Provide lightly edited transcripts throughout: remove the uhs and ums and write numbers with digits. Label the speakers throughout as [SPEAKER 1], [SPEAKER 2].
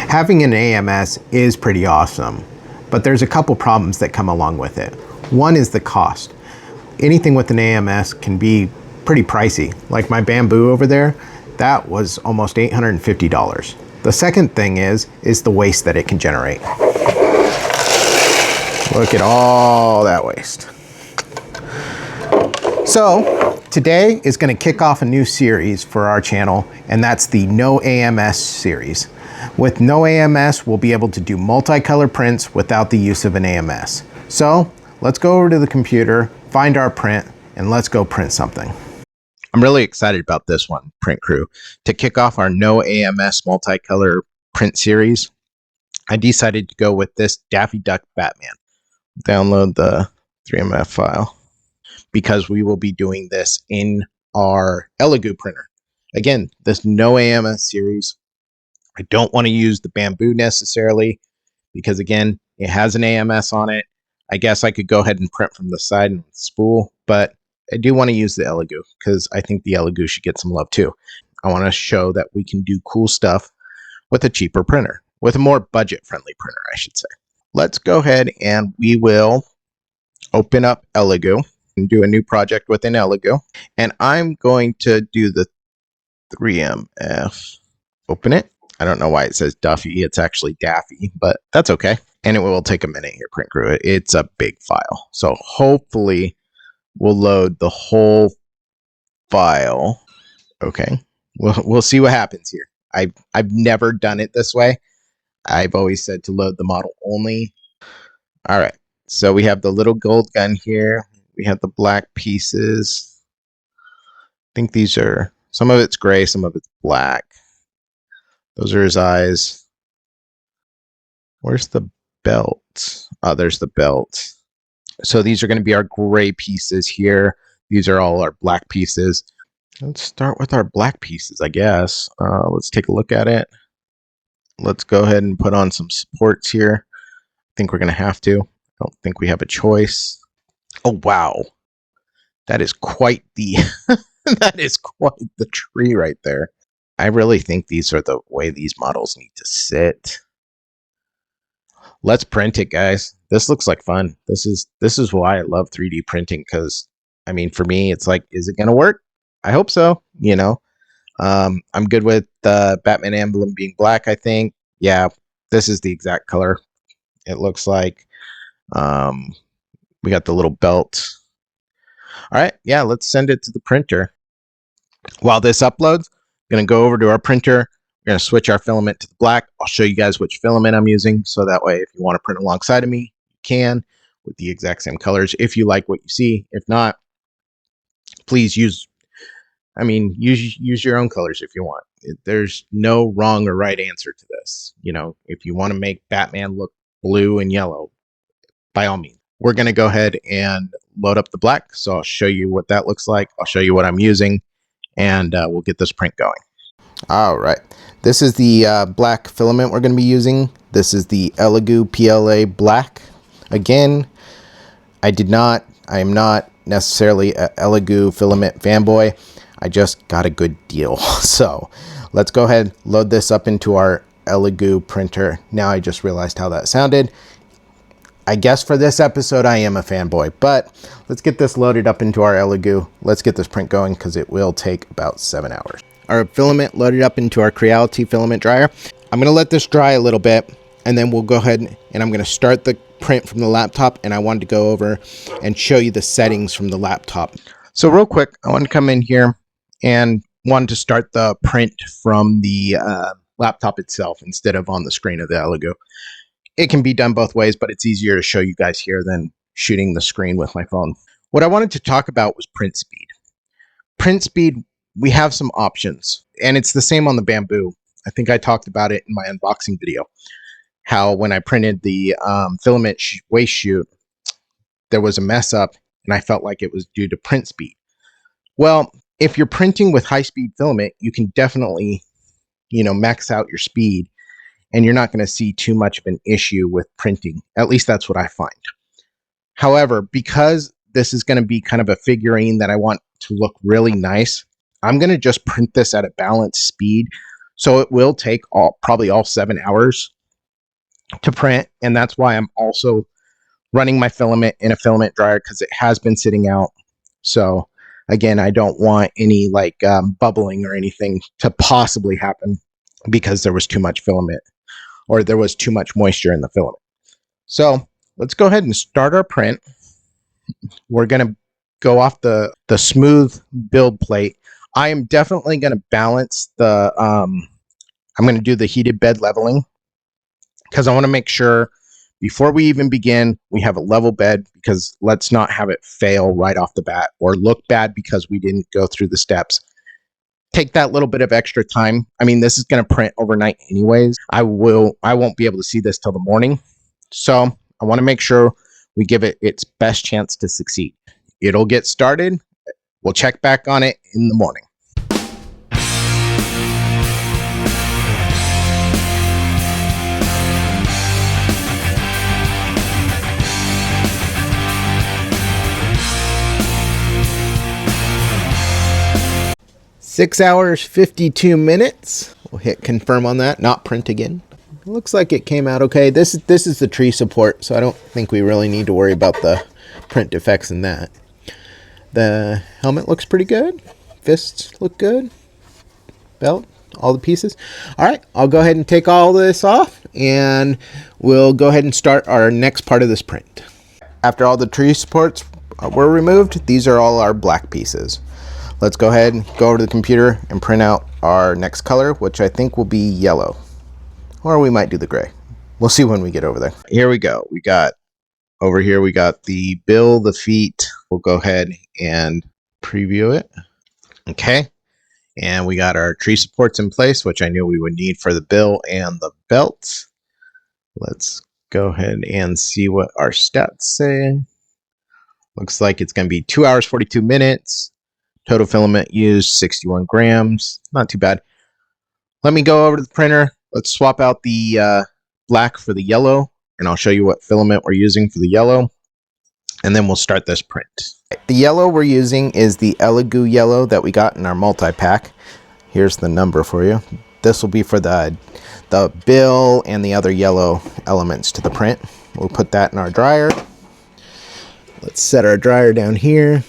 [SPEAKER 1] Having an AMS is pretty awesome, but there's a couple problems that come along with it. One is the cost. Anything with an AMS can be pretty pricey. Like my bamboo over there, that was almost $850. The second thing is the waste that it can generate. Look at all that waste. So today is going to kick off a new series for our channel, and that's the No AMS series. With No AMS, we'll be able to do multicolor prints without the use of an AMS. So let's go over to the computer, find our print, and let's go print something. I'm really excited about this one, Print Crew. To kick off our No AMS multicolor print series, I decided to go with this Daffy Duck Batman. Download the 3MF file because we will be doing this in our Elegoo printer. Again, this No AMS series, I don't want to use the bamboo necessarily because, again, it has an AMS on it. I guess I could go ahead and print from the side and spool, but I do want to use the Elegoo because I think the Elegoo should get some love too. I want to show that we can do cool stuff with a cheaper printer, with a more budget-friendly printer, I should say. Let's go ahead and we will open up Elegoo and do a new project within Elegoo. And I'm going to do the 3MF. Open it. I don't know why it says Duffy. It's actually Daffy, but that's okay. And it will take a minute here, Print Crew. It's a big file. So hopefully we'll load the whole file. Okay. We'll see what happens here. I've never done it this way. I've always said to load the model only. All right. So we have the little gold gun here. We have the black pieces. I think these are, some of it's gray, some of it's black. Those are his eyes. Where's the belt? Oh, there's the belt. So these are going to be our gray pieces here. These are all our black pieces. Let's start with our black pieces, I guess. Let's take a look at it. Let's go ahead and put on some supports here. I think we're going to have to. I don't think we have a choice. Oh, wow. That is quite the that is quite the tree right there. I really think these are the way these models need to sit. Let's print it, guys. This looks like fun. This is why I love 3D printing, because I mean, for me, it's like, is it going to work? I hope so. You know, I'm good with the Batman emblem being black, I think. Yeah, this is the exact color it looks like. We got the little belt. All right, yeah, let's send it to the printer. While this uploads, I'm going to go over to our printer. We're going to switch our filament to the black. I'll show you guys which filament I'm using, so that way if you want to print alongside of me, you can with the exact same colors if you like what you see. If not, please use your own colors if you want. There's no wrong or right answer to this. You know, if you want to make Batman look blue and yellow, by all means. We're going to go ahead and load up the black. So I'll show you what that looks like. I'll show you what I'm using, and we'll get this print going. All right. This is the black filament we're going to be using. This is the Elegoo PLA black. Again, I am not necessarily an Elegoo filament fanboy. I just got a good deal. So let's go ahead, load this up into our Elegoo printer. Now I just realized how that sounded. I guess for this episode, I am a fanboy, but let's get this loaded up into our Elegoo. Let's get this print going because it will take about 7 hours. Our filament loaded up into our Creality filament dryer. I'm going to let this dry a little bit, and then we'll go ahead and I'm going to start the print from the laptop, and I wanted to go over and show you the settings from the laptop. So real quick, I want to come in here and wanted to start the print from the laptop itself instead of on the screen of the Elegoo. It can be done both ways, but it's easier to show you guys here than shooting the screen with my phone. What I wanted to talk about was print speed. Print speed, we have some options, and it's the same on the bamboo. I think I talked about it in my unboxing video, how when I printed the filament waste chute, there was a mess up, and I felt like it was due to print speed. Well, if you're printing with high-speed filament, you can definitely, max out your speed, and you're not going to see too much of an issue with printing. At least that's what I find. However, because this is going to be kind of a figurine that I want to look really nice, I'm going to just print this at a balanced speed So it will take probably all 7 hours to print. And that's why I'm also running my filament in a filament dryer, because it has been sitting out. So again, I don't want any like bubbling or anything to possibly happen because there was too much filament or there was too much moisture in the filament. So let's go ahead and start our print. We're going to go off the smooth build plate. I am definitely going to balance the, I'm going to do the heated bed leveling, because I want to make sure before we even begin, we have a level bed, because let's not have it fail right off the bat or look bad because we didn't go through the steps. Take that little bit of extra time. I mean, this is going to print overnight anyways. I won't be able to see this till the morning. So I want to make sure we give it its best chance to succeed. It'll get started. We'll check back on it in the morning. Six hours, 52 minutes. We'll hit confirm on that, not print again. It looks like it came out okay. This is the tree support, so I don't think we really need to worry about the print defects in that. The helmet looks pretty good. Fists look good. Belt, all the pieces. All right, I'll go ahead and take all this off, and we'll go ahead and start our next part of this print. After all the tree supports were removed, these are all our black pieces. Let's go ahead and go over to the computer and print out our next color, which I think will be yellow. Or we might do the gray. We'll see when we get over there. Here we go. We got over here, we got the bill, the feet. We'll go ahead and preview it. Okay. And we got our tree supports in place, which I knew we would need for the bill and the belt. Let's go ahead and see what our stats say. Looks like it's going to be 2 hours, 42 minutes. Total filament used 61 grams. Not too bad. Let me go over to the printer. Let's swap out the black for the yellow, and I'll show you what filament we're using for the yellow, and then we'll start this print. The yellow we're using is the Elegoo yellow that we got in our multi-pack. Here's the number for you. This will be for the bill and the other yellow elements to the print. We'll put that in our dryer. Let's set our dryer down here.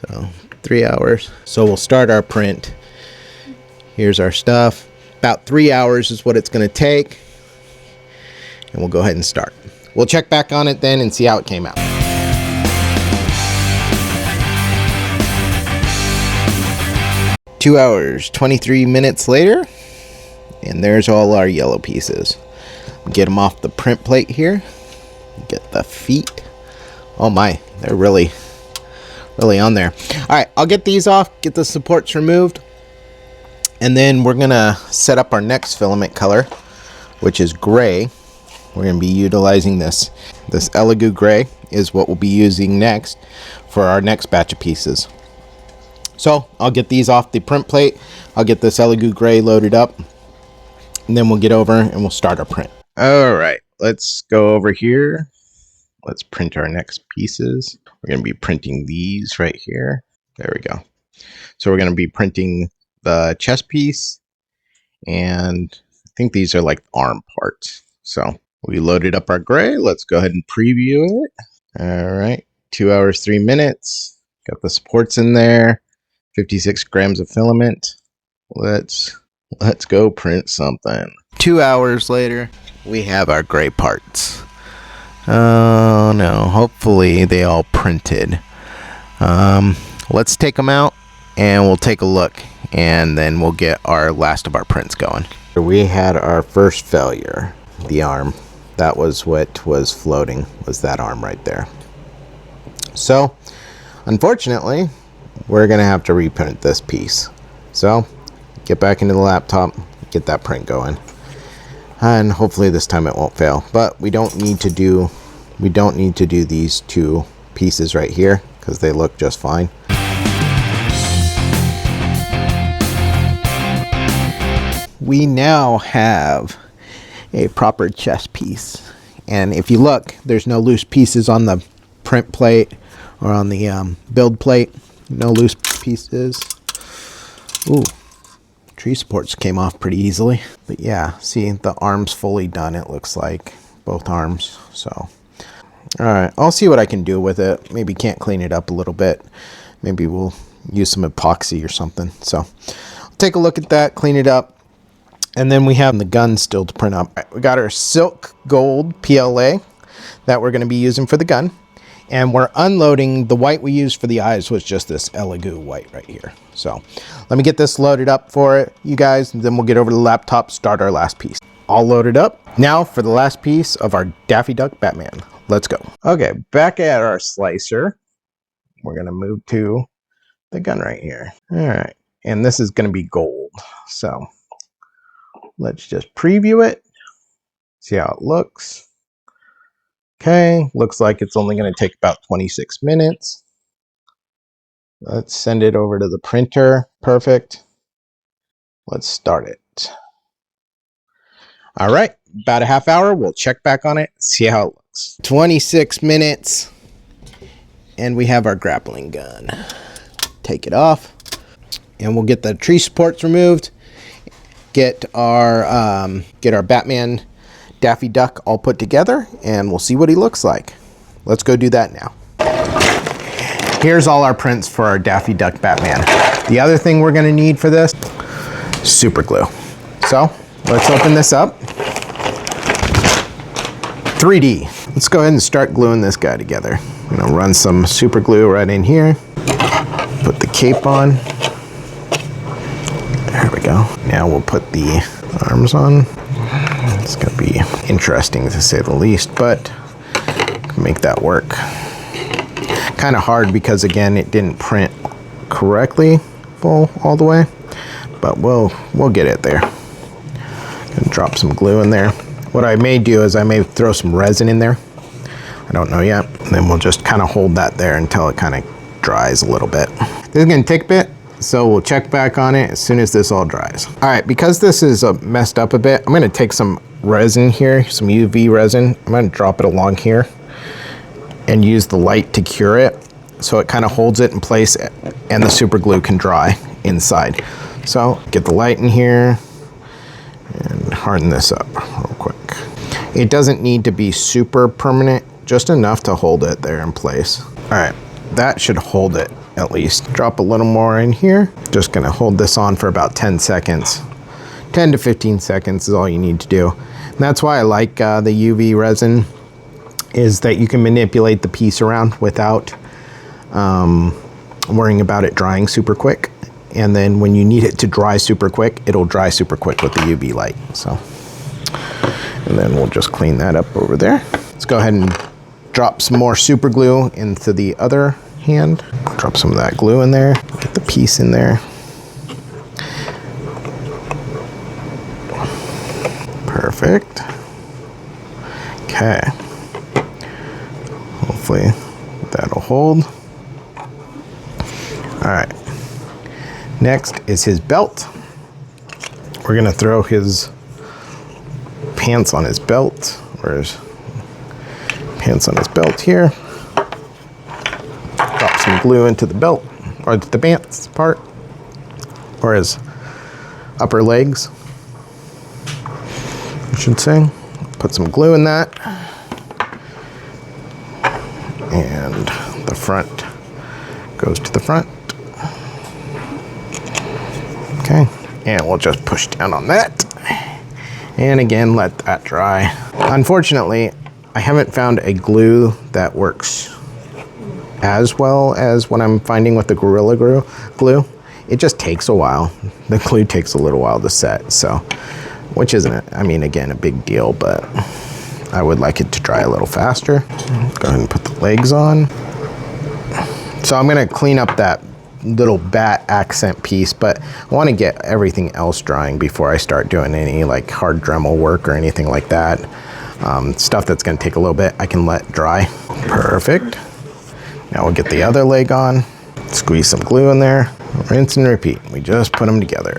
[SPEAKER 1] So 3 hours. So we'll start our print. Here's our stuff. About 3 hours is what it's going to take. And we'll go ahead and start. We'll check back on it then and see how it came out. Two hours, 23 minutes later. And there's all our yellow pieces. Get them off the print plate here. Get the feet. Oh my, they're really on there. All right, I'll get these off, get the supports removed, and then we're gonna set up our next filament color, which is gray. We're gonna be utilizing this Elegoo gray is what we'll be using next for our next batch of pieces. So I'll get these off the print plate. I'll get this Elegoo gray loaded up, and then we'll get over and we'll start our print. All right, let's go over here. Let's print our next pieces. We're going to be printing these right here. There we go. So we're going to be printing the chest piece, and I think these are like arm parts. So we loaded up our gray. Let's go ahead and preview it. All right, 2 hours, 3 minutes. Got the supports in there. 56 grams of filament. Let's go print something. 2 hours later, we have our gray parts. Oh no, hopefully they all printed. Let's take them out and we'll take a look, and then we'll get our last of our prints going. We had our first failure, the arm. That was what was floating, was that arm right there. So unfortunately, we're gonna have to reprint this piece. So get back into the laptop, get that print going. And hopefully this time it won't fail. But we don't need to do these two pieces right here because they look just fine. We now have a proper chest piece. And if you look, there's no loose pieces on the print plate or on the build plate. No loose pieces. Ooh, Tree supports came off pretty easily. But yeah, see, the arm's fully done, it looks like. Both arms, so. All right, I'll see what I can do with it. Maybe can't clean it up a little bit. Maybe we'll use some epoxy or something. So I'll take a look at that, clean it up. And then we have the gun still to print up. All right, we got our silk gold PLA that we're gonna be using for the gun. And we're unloading, the white we used for the eyes was just this Elegoo white right here. So let me get this loaded up for it, you guys, and then we'll get over to the laptop, start our last piece. All loaded up. Now for the last piece of our Daffy Duck Batman. Let's go. Okay, back at our slicer. We're gonna move to the gun right here. All right, and this is gonna be gold. So let's just preview it, see how it looks. Okay, looks like it's only going to take about 26 minutes. Let's send it over to the printer. Perfect. Let's start it. All right, about a half hour. We'll check back on it, see how it looks. 26 minutes, and we have our grappling gun. Take it off, and we'll get the tree supports removed. Get our Batman Daffy Duck all put together, and we'll see what he looks like. Let's go do that now. Here's all our prints for our Daffy Duck Batman. The other thing we're gonna need for this, super glue. So let's open this up. 3D. Let's go ahead and start gluing this guy together. I'm gonna run some super glue right in here. Put the cape on. There we go. Now we'll put the arms on. It's gonna be interesting to say the least, but make that work. Kind of hard because again, it didn't print correctly full all the way, but we'll get it there. And drop some glue in there. What I may do is I may throw some resin in there. I don't know yet. And then we'll just kind of hold that there until it kind of dries a little bit. This is gonna take a bit, so we'll check back on it as soon as this all dries. All right, because this is messed up a bit, I'm gonna take some resin here, some UV resin. I'm gonna drop it along here and use the light to cure it so it kind of holds it in place and the super glue can dry inside. So get the light in here and harden this up real quick. It doesn't need to be super permanent, just enough to hold it there in place. All right, that should hold it at least. Drop a little more in here. Just gonna hold this on for about 10 seconds. 10 to 15 seconds is all you need to do. And that's why I like the UV resin, is that you can manipulate the piece around without worrying about it drying super quick. And then when you need it to dry super quick, it'll dry super quick with the UV light. So, and then we'll just clean that up over there. Let's go ahead and drop some more super glue into the other hand. Drop some of that glue in there, get the piece in there. Perfect. Okay. Hopefully that'll hold. All right. Next is his belt. We're gonna throw his pants on his belt, or his pants on his belt here. Drop some glue into the belt, or the pants part, or his upper legs, I should say. Put some glue in that. And the front goes to the front. Okay, and we'll just push down on that. And again, let that dry. Unfortunately, I haven't found a glue that works as well as what I'm finding with the Gorilla Glue. It just takes a while. The glue takes a little while to set, so, which isn't, I mean, again, a big deal, but I would like it to dry a little faster. Go ahead and put the legs on. So I'm gonna clean up that little bat accent piece, but I want to get everything else drying before I start doing any like hard Dremel work or anything like that. Stuff that's going to take a little bit, I can let dry. Perfect. Now we'll get the other leg on, squeeze some glue in there, rinse and repeat. We just put them together.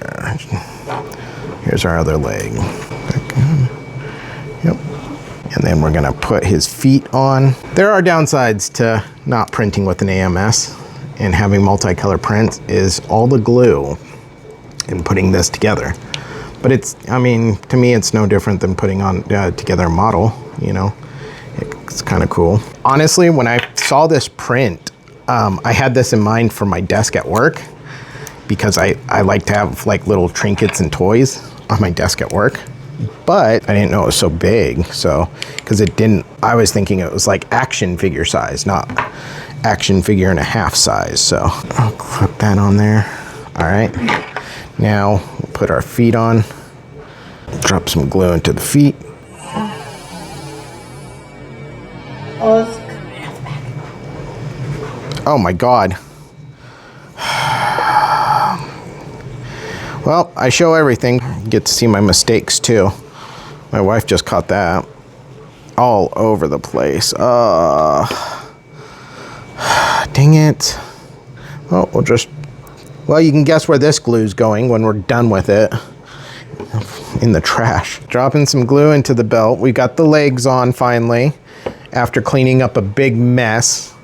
[SPEAKER 1] Here's our other leg. Yep. And then we're going to put his feet on. There are downsides to not printing with an AMS and having multicolor prints is all the glue in putting this together. But it's, I mean, to me, it's no different than putting on together a model, you know. It's kind of cool. Honestly, when I saw this print, I had this in mind for my desk at work because I like to have like little trinkets and toys on my desk at work. But I didn't know it was so big, so, because it didn't, I was thinking it was like action figure size, not action figure and a half size. So I'll clip that on there. All right, now we'll put our feet on, drop some glue into the feet. Oh my God. Well, I show everything. You get to see my mistakes too. My wife just caught that. All over the place. Dang it. Well, well, you can guess where this glue's going when we're done with it. In the trash. Dropping some glue into the belt. We got the legs on finally, after cleaning up a big mess.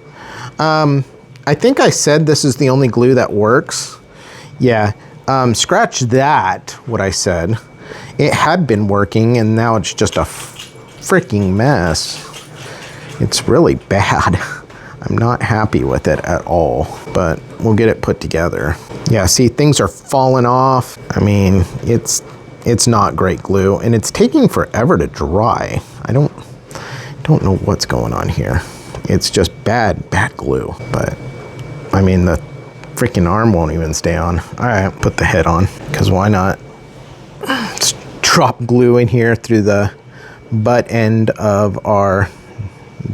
[SPEAKER 1] I think I said this is the only glue that works. Yeah. Scratch that, what I said. It had been working, and now it's just a freaking mess. It's really bad. I'm not happy with it at all, but we'll get it put together. Yeah, see, things are falling off. I mean, it's not great glue, and it's taking forever to dry. I don't know what's going on here. It's just bad glue, but I mean, the freaking arm won't even stay on. All right, put the head on, because why not? Let's drop glue in here through the butt end of our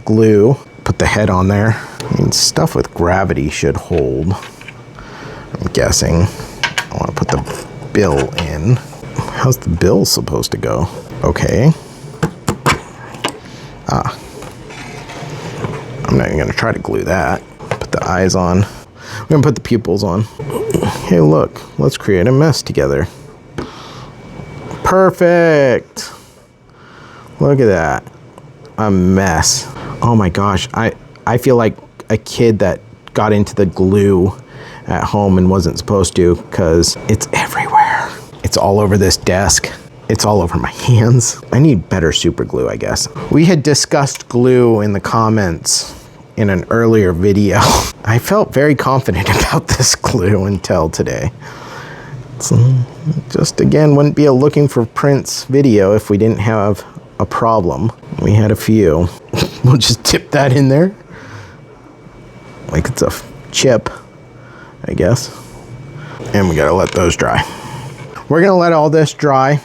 [SPEAKER 1] glue. Put the head on there. I mean, stuff with gravity should hold, I'm guessing. I want to put the bill in. How's the bill supposed to go? Okay. I'm not even gonna try to glue that. Put the eyes on. We're gonna put the pupils on. Hey, look, let's create a mess together. Perfect. Look at that. A mess. Oh my gosh, I feel like a kid that got into the glue at home and wasn't supposed to, because it's everywhere. It's all over this desk. It's all over my hands. I need better super glue, I guess. We had discussed glue in the comments in an earlier video. I felt very confident about this glue until today. So, just again, wouldn't be a looking for prints video if we didn't have a problem. We had a few. We'll just dip that in there like it's a chip, I guess. And we gotta let those dry. We're gonna let all this dry.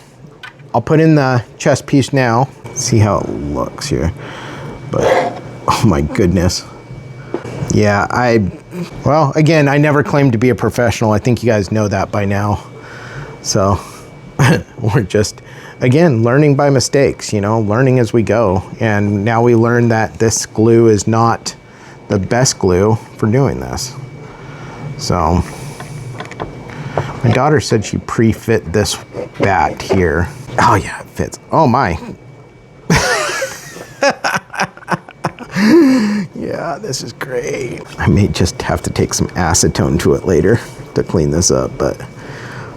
[SPEAKER 1] I'll put in the chest piece now. See how it looks here. But, oh my goodness. Yeah, well, again, I never claimed to be a professional. I think you guys know that by now. So, we're just, again, learning by mistakes, you know, learning as we go. And now we learn that this glue is not the best glue for doing this. So, my daughter said she pre-fit this bat here. Oh yeah, it fits. Oh my. Yeah, this is great. I may just have to take some acetone to it later to clean this up, but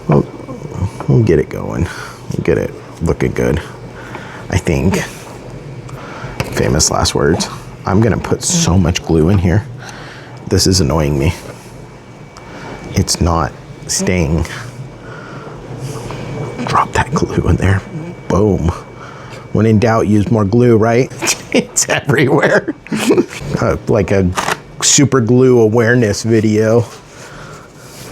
[SPEAKER 1] we'll get it going. We'll get it looking good, I think. Famous last words. I'm gonna put so much glue in here. This is annoying me. It's not staying. Drop that glue in there. Boom. When in doubt, use more glue, right? It's everywhere. Like a super glue awareness video.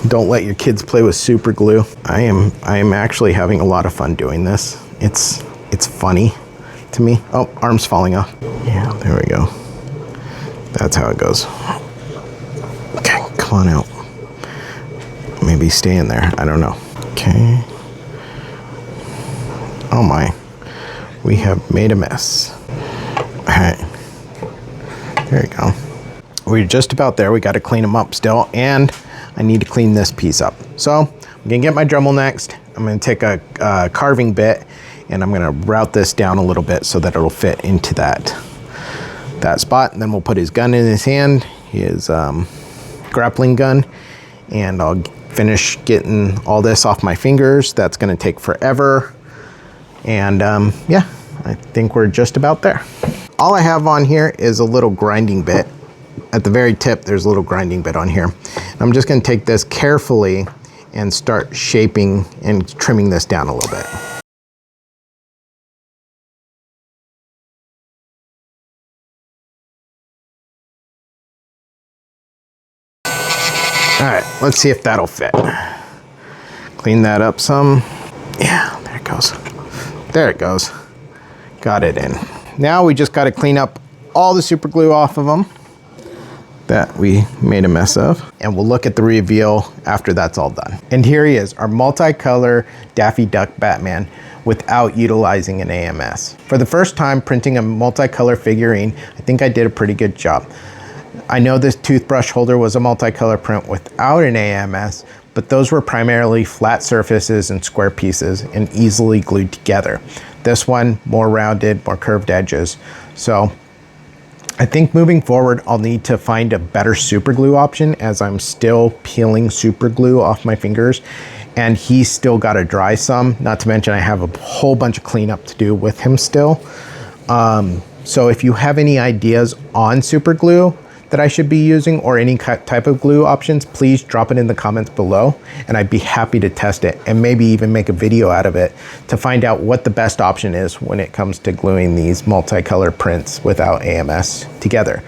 [SPEAKER 1] Don't let your kids play with super glue. I am actually having a lot of fun doing this. It's funny to me. Oh, arm's falling off. Yeah, there we go. That's how it goes. Okay, come on out. Maybe stay in there. I don't know. Okay. Oh my. We have made a mess. All right. There you go. We're just about there. We got to clean them up still, and I need to clean this piece up. So I'm gonna get my Dremel next. I'm gonna take a carving bit, and I'm gonna route this down a little bit so that it'll fit into that spot. And then we'll put his gun in his hand, his grappling gun, and I'll finish getting all this off my fingers. That's gonna take forever. And yeah, I think we're just about there. All I have on here is a little grinding bit. At the very tip, there's a little grinding bit on here. I'm just gonna take this carefully and start shaping and trimming this down a little bit. All right, let's see if that'll fit. Clean that up some. Yeah, there it goes. There it goes. Got it in. Now we just got to clean up all the super glue off of them that we made a mess of. And we'll look at the reveal after that's all done. And here he is, our multicolor Daffy Duck Batman without utilizing an AMS. For the first time printing a multicolor figurine, I think I did a pretty good job. I know this toothbrush holder was a multicolor print without an AMS, but those were primarily flat surfaces and square pieces and easily glued together. This one, more rounded, more curved edges. So I think moving forward, I'll need to find a better super glue option as I'm still peeling super glue off my fingers, and he's still got to dry some, not to mention I have a whole bunch of cleanup to do with him still. So if you have any ideas on super glue that I should be using or any type of glue options, please drop it in the comments below and I'd be happy to test it and maybe even make a video out of it to find out what the best option is when it comes to gluing these multicolor prints without AMS together.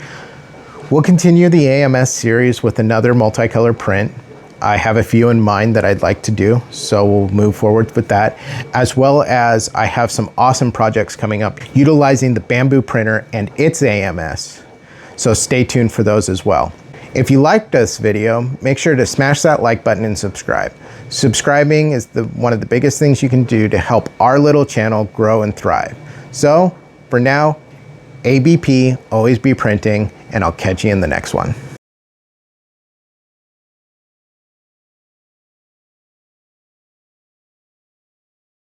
[SPEAKER 1] We'll continue the AMS series with another multicolor print. I have a few in mind that I'd like to do, so we'll move forward with that, as well as I have some awesome projects coming up utilizing the Bamboo printer and its AMS. So stay tuned for those as well. If you liked this video, make sure to smash that like button and subscribe. Subscribing is one of the biggest things you can do to help our little channel grow and thrive. So for now, ABP, always be printing, and I'll catch you in the next one.